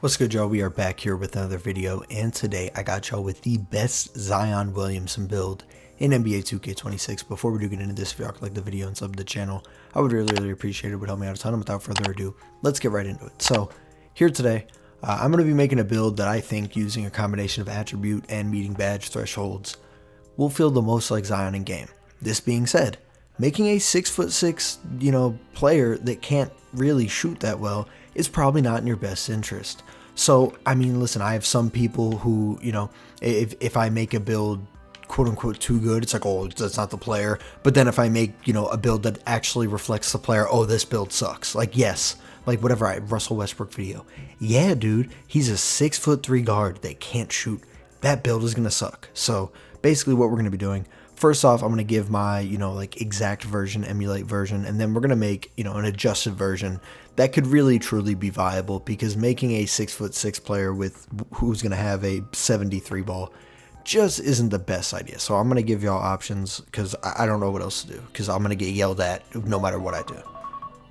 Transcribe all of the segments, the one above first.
What's good, y'all? We are back here with another video, and today I got y'all with the best Zion Williamson build in NBA 2K26. Before we do get into this, if y'all could like the video and sub to the channel, I would really appreciate it. It would help me out a ton. And without further ado, let's get right into it. So here today, I'm going to be making a build that I think, using a combination of attribute and meeting badge thresholds, will feel the most like Zion in game. This being said, making a 6'6", player that can't really shoot that well is probably not in your best interest. So, I mean, listen, I have some people who, if I make a build quote unquote too good, it's like, oh, that's not the player. But then if I make, a build that actually reflects the player, oh, this build sucks. Like, yes, like whatever, Russell Westbrook video. Yeah, dude, he's a 6'3" guard that can't shoot. That build is going to suck. So basically what we're going to be doing, first off, I'm going to give my, exact version, emulate version, and then we're going to make, an adjusted version that could really truly be viable, because making a 6'6" player with who's going to have a 73 ball just isn't the best idea. So I'm going to give y'all options, because I don't know what else to do, because I'm going to get yelled at no matter what I do.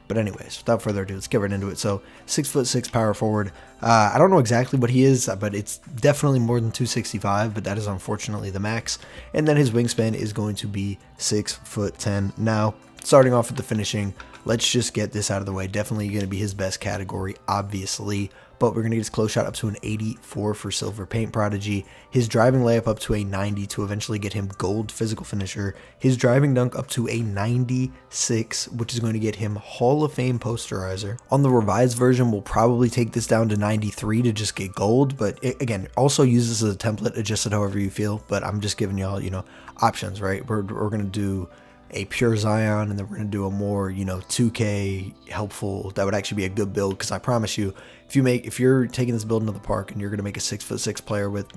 But anyways, without further ado, let's get right into it. So 6'6" power forward. I don't know exactly what he is, but it's definitely more than 265, but that is unfortunately the max. And then his wingspan is going to be 6'10". Now, starting off with the finishing, let's just get this out of the way. Definitely going to be his best category, obviously, but we're going to get his close shot up to an 84 for Silver Paint Prodigy, his driving layup up to a 90 to eventually get him Gold Physical Finisher, his driving dunk up to a 96, which is going to get him Hall of Fame Posterizer. On the revised version, we'll probably take this down to 93 to just get Gold, but again, also use this as a template, adjust it however you feel, but I'm just giving y'all, options, right? We're going to do a pure Zion, and then we're going to do a more, 2K helpful, that would actually be a good build, because I promise you, if you're taking this build into the park and you're going to make a 6'6" player with,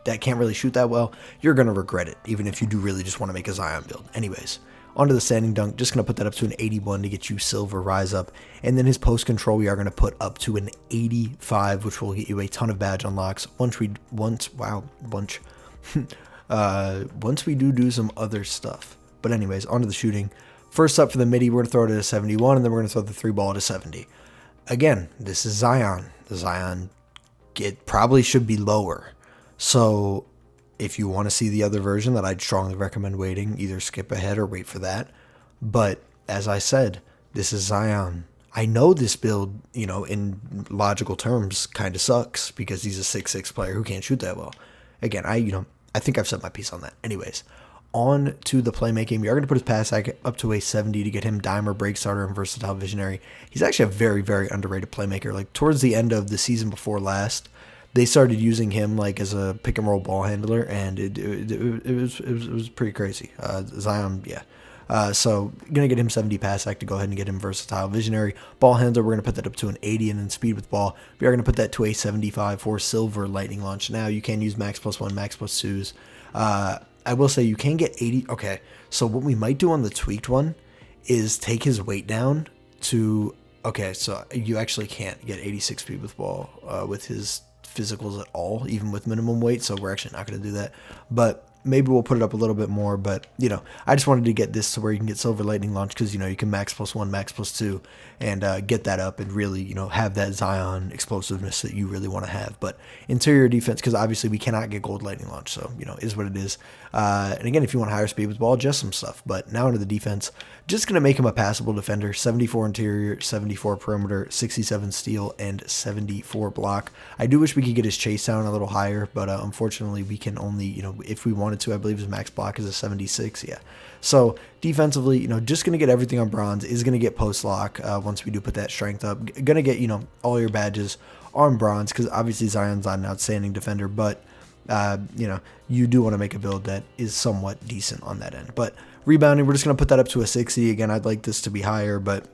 that can't really shoot that well, you're going to regret it, even if you do really just want to make a Zion build. Anyways, onto the standing dunk, just going to put that up to an 81 to get you Silver Rise Up, and then his post control we are going to put up to an 85, which will get you a ton of badge unlocks once we do some other stuff. But anyways, onto the shooting. First up for the midi, we're going to throw it at a 71, and then we're going to throw the 3 ball at a 70. Again, this is Zion. The Zion probably should be lower. So if you want to see the other version, that I'd strongly recommend waiting. Either skip ahead or wait for that. But as I said, this is Zion. I know this build, in logical terms, kind of sucks, because he's a 6'6" player who can't shoot that well. Again, I think I've said my piece on that. Anyways, on to the playmaking. We are going to put his pass up to a 70 to get him Dimer, Break Starter, and Versatile Visionary. He's actually a very underrated playmaker. Like, towards the end of the season before last, they started using him like as a pick and roll ball handler, and it was pretty crazy. Zion, yeah. So gonna get him 70 pass act to go ahead and get him Versatile Visionary. Ball handler, we're gonna put that up to an 80, and then speed with ball, we are gonna put that to a 75 for Silver Lightning Launch. Now you can use max +1, max +2s. I will say you can get 80. Okay, so what we might do on the tweaked one is take his weight down to, okay, so you actually can't get 86 speed with ball with his physicals at all, even with minimum weight, so we're actually not going to do that. But maybe we'll put it up a little bit more, but, I just wanted to get this to where you can get Silver Lightning Launch, because, you can max +1, max +2, and get that up and really, have that Zion explosiveness that you really want to have. But interior defense, because obviously we cannot get Gold Lightning Launch, so, is what it is. And again, if you want higher speed with ball, adjust some stuff. But now into the defense, just going to make him a passable defender. 74 interior, 74 perimeter, 67 steal, and 74 block. I do wish we could get his chase down a little higher, but unfortunately we can only, if we wanted to, I believe his max block is a 76, yeah. So defensively, just going to get everything on bronze, is going to get post lock once we do put that strength up. Going to get, all your badges on bronze, because obviously Zion's not an outstanding defender, but you do want to make a build that is somewhat decent on that end. But rebounding, we're just going to put that up to a 60. Again, I'd like this to be higher, but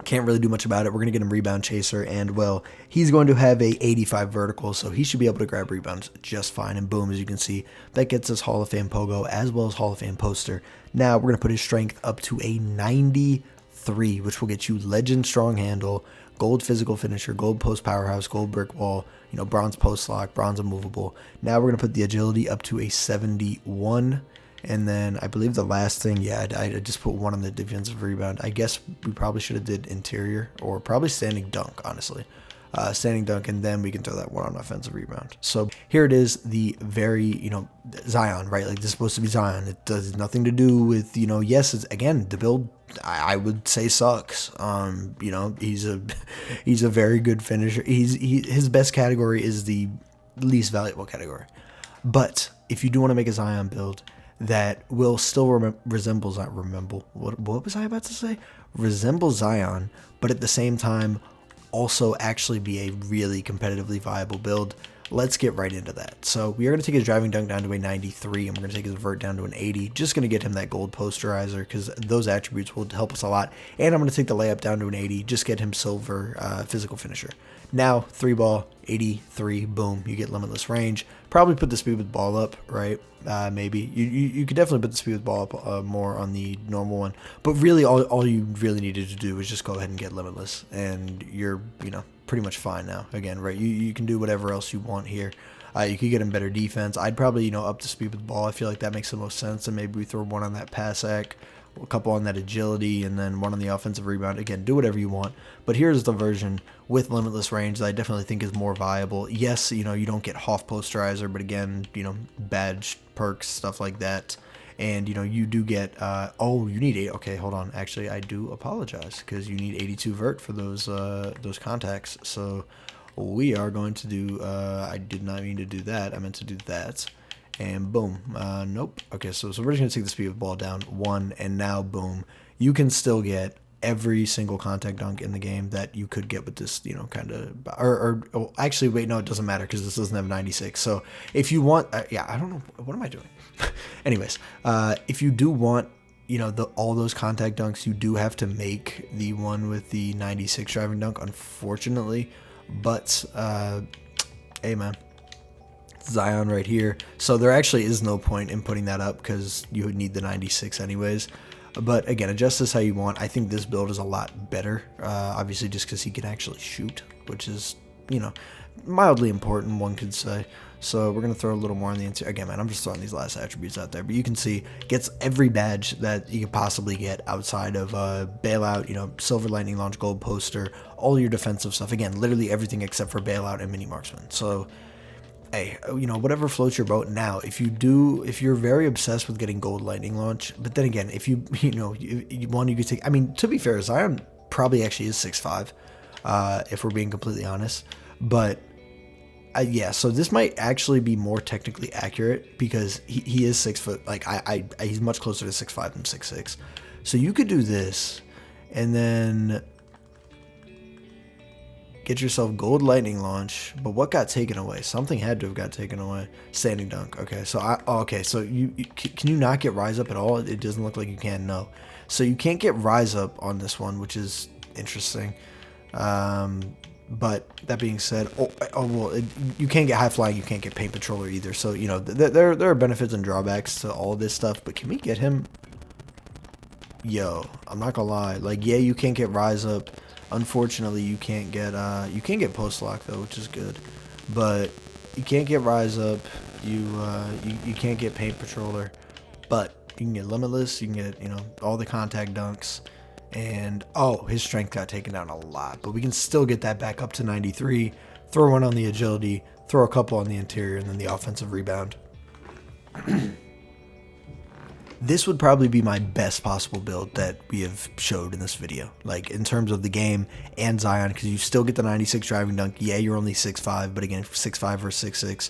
can't really do much about it. We're going to get him Rebound Chaser, and, well, he's going to have a 85 vertical, so he should be able to grab rebounds just fine. And boom, as you can see, that gets us Hall of Fame Pogo as well as Hall of Fame Poster. Now we're going to put his strength up to a 93, which will get you Legend Strong Handle, Gold Physical Finisher, Gold Post Powerhouse, Gold Brick Wall, Bronze Post Lock, Bronze Immovable. Now we're going to put the Agility up to a 71. And then I believe the last thing, yeah, I just put 1 on the defensive rebound. I guess we probably should have did interior, or probably standing dunk, honestly. standing dunk, and then we can throw that one on offensive rebound. So here it is, the very, Zion, right? Like, this is supposed to be Zion. It does nothing to do with, yes, it's, again, the build, I would say, sucks. He's a very good finisher. His best category is the least valuable category. But if you do want to make a Zion build that will still resemble what was I about to say? Resemble Zion, but at the same time also actually be a really competitively viable build, let's get right into that. So we are going to take his driving dunk down to a 93, and we're going to take his vert down to an 80. Just going to get him that gold posterizer because those attributes will help us a lot. And I'm going to take the layup down to an 80, just get him silver physical finisher. Now, 3-ball, 83, boom, you get limitless range. Probably put the speed with ball up, right? Maybe. You could definitely put the speed with ball up more on the normal one. But really, all you really needed to do was just go ahead and get limitless. And you're, pretty much fine now. Again, right? You can do whatever else you want here. You could get him better defense. I'd probably, up the speed with ball. I feel like that makes the most sense. And maybe we throw one on that pass act, a couple on that agility, and then one on the offensive rebound. Again, do whatever you want. But here's the version with limitless range that I definitely think is more viable. Yes, you don't get Hoff posterizer, but again, badge perks, stuff like that. And, you do get, you need 8. Okay, hold on. Actually, I do apologize because you need 82 vert for those contacts. So we are going to do, I did not mean to do that. I meant to do that. And boom, nope. Okay, so we're just going to take the speed of the ball down 1, and now boom, you can still get every single contact dunk in the game that you could get with this, kind of, actually, wait, no, it doesn't matter because this doesn't have 96. So if you want, I don't know, what am I doing? Anyways, if you do want, all those contact dunks, you do have to make the one with the 96 driving dunk, unfortunately, but, hey, man. Zion right here. So there actually is no point in putting that up because you would need the 96 anyways. But again, adjust this how you want. I think this build is a lot better, obviously just because he can actually shoot, which is, mildly important, one could say. So we're going to throw a little more on the interior. Again, man, I'm just throwing these last attributes out there. But you can see, gets every badge that you could possibly get outside of bailout, silver lightning launch, gold poster, all your defensive stuff. Again, literally everything except for bailout and mini marksman. So hey, whatever floats your boat. Now, if you're very obsessed with getting gold lightning launch, but then again, if you could take, to be fair, Zion probably actually is 6'5", if we're being completely honest. But yeah, so this might actually be more technically accurate because he is 6 foot. Like he's much closer to 6'5" than 6'6". So you could do this, and then get yourself gold lightning launch. But what got taken away? Something had to have got taken away. Standing dunk. Okay, so so can you not get rise up at all? It doesn't look like you can. No, so you can't get rise up on this one, which is interesting. But that being said, you can't get high flying. You can't get paint patroller either. So there are benefits and drawbacks to all of this stuff. But can we get him? Yo, I'm not gonna lie. Like, yeah, you can't get rise up. Unfortunately, you can't get post lock though, which is good, but you can't get rise up. You can't get paint patroller, but you can get limitless. You can get all the contact dunks, and his strength got taken down a lot, but we can still get that back up to 93. Throw one on the agility, throw a couple on the interior, and then the offensive rebound. This would probably be my best possible build that we have showed in this video, like in terms of the game and Zion, because you still get the 96 driving dunk. Yeah, you're only 6'5", but again, 6'5" versus 6'6",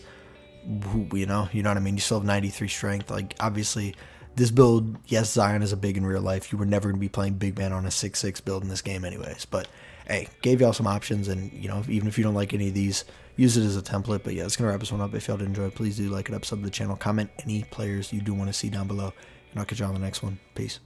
you know what I mean? You still have 93 strength. Like, obviously, this build, yes, Zion is a big in real life. You were never going to be playing big man on a 6'6" build in this game anyways, but hey, gave y'all some options, and even if you don't like any of these, use it as a template. But yeah, that's going to wrap this one up. If y'all did enjoy, please do like it up, sub to the channel, comment any players you do want to see down below. And I'll catch you on the next one. Peace.